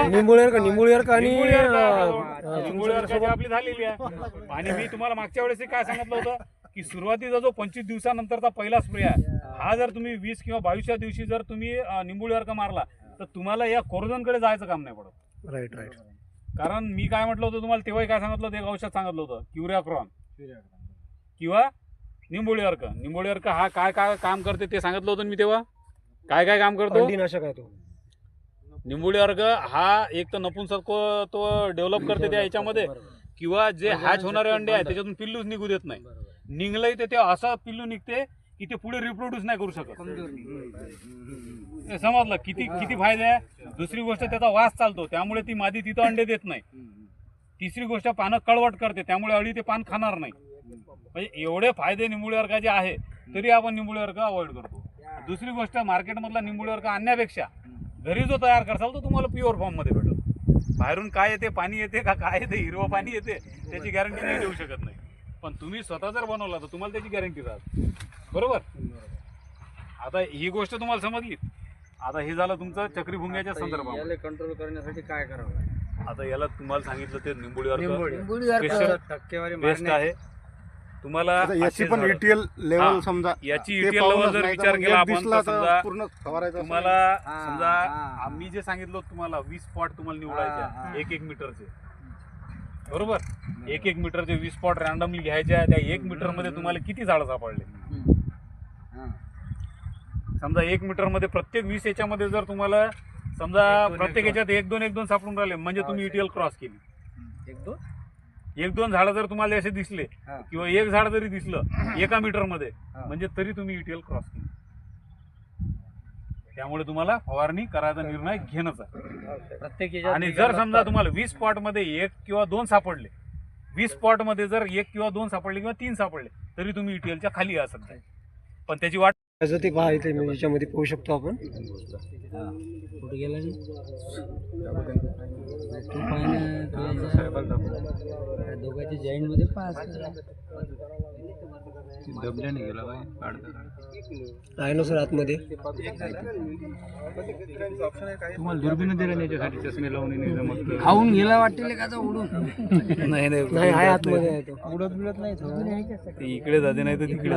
निंबुळेकर आणि आपली झालेली आहे. आणि मी तुम्हाला मागच्या वेळेस काय सांगितलं होतं की सुरुवातीचा जो 25 दिवसानंतरचा पहिला स्प्रे आहे हा जर तुम्ही 20 किंवा 22व्या दिवशी जर तुम्ही निंबुळेकर मारला तर तुम्हाला या कोरोजनकडे जायचं काम नाही पडत. Right right. कारण मी काय म्हटलं होतं तुम्हाला तेव्हाही काय सांगितलं होतं, एक औषध सांगितलं होतं क्युरियाक्रॉन किंवा निंबुळेकर हा काय काय काम करते ते सांगितलं होतं मी तेव्हा. काय काय काम करतो अंडीनाशक आहे तो. निंबुळेकर हा एक तर नपुंसक तो डेव्हलप करते त्या याच्यामध्ये, किंवा जे हॅच होणारे अंडे आहेत त्याच्यातून पिल्लूच निघू देत नाही. निघलंय ते असं पिल्लू निघते की ते पुढे रिप्रोड्यूस नाही करू शकत. समजलं किती किती फायदे आहे. दुसरी गोष्ट त्याचा वास चालतो त्यामुळे ती मादी तिथं अंडे देत नाही. तिसरी गोष्ट पानं कळवट करते त्यामुळे अळी ते पान खाणार नाही. म्हणजे एवढे फायदे निंबुळेकर आहे तरी आपण निंबुळेकर अवॉइड करतो. दुसरी गोष्ट मार्केटमधला निंबुळेकर आणण्यापेक्षा घरी जो तयार करसाल तो तुम्हाला प्युअर फॉर्म मध्ये भेटेल. बाहेरून काय येते, पाणी येते का काय येते, हिरवं पाणी येते त्याची गॅरंटी नाही देऊ शकत नाही. पण तुम्ही स्वतः जर बनवला तर तुम्हाला त्याची गॅरंटी राहते. बरोबर. आता ही गोष्ट तुम्हाला समजली. आता हे झालं तुमचं चक्री भुंग्याच्या संदर्भात. कंट्रोल करण्यासाठी काय करावं. आता याला तुम्हाला सांगितलं ते निंबुळेकर टक्केवारी बेस्ट आहे. तुम्हाला याची पण ETL लेवल समजा, याची ते ETL पाहूनच लेवल जर नाही तर विचार मग केला एक आपण दिसला तर तर समजा पूर्ण फवारायचं तुम्हाला समजा आम्ही जे सांगितलं तुम्हाला 20 स्पॉट तुम्हाला निवडायचे 1-1 मीटरचे. बरोबर. 1-1 मीटरचे 20 स्पॉट रॅन्डमली घ्यायचे. त्या 1 मीटर मध्ये तुम्हाला किती झाडं सापडले. समजा 1 मीटर मध्ये प्रत्येक 20 याच्यामध्ये जर तुम्हाला समजा प्रत्येक याच्यात 1-2 सापडून राहिले म्हणजे तुम्ही ETL क्रॉस केली. 1-2 झाडं जर तुम्हाला असे दिसले किंवा एक झाड जरी दिसलं एका मीटर मध्ये म्हणजे तरी तुम्ही ETL क्रॉस केली. त्यामुळे तुम्हाला फवारणी करायचा निर्णय घेणंच आहे. आणि जर समजा तुम्हाला 20 स्पॉट मध्ये 1 किंवा 2 सापडले, 20 स्पॉट मध्ये जर 1 किंवा 2 सापडले किंवा 3 सापडले तरी तुम्ही ETLच्या खाली असत नाही. पण त्याची वाट ते पहा इथे याच्यामध्ये पाहू शकतो आपण. कुठे गेला दोघांच्या जॉईंट मध्ये पास दबल्याने गेला आहे ना सर आतमध्ये. तुम्हाला दुर्बीण दिला याच्यासाठी चष्मे लावून खाऊन गेला वाटते का उडून. नाही नाही आहे आतमध्ये आहे तो. उडत बिडत नाही इकडे जाते नाही तर तिकडे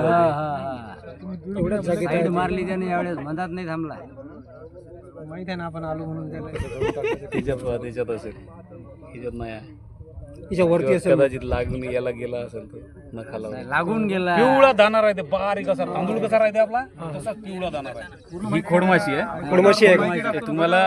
एवढ्याच जागेत आहे. मारली त्याने यावेळेस मधात नाही थांबला. माहित आहे ना आपण आलो म्हणून त्याच्यात असेल. त्याच्यात नाही आहे. तिच्या वरती असेल कदाचित लागून याला गेला असेल तो नखाला लागून गेला. पिवळा दाना राहते बारीक असा तांदूळ कसा राहते आपला तसाच पिवळा दाना राहते. ही खोडमाशी आहे. खोडमाशी आहे. तुम्हाला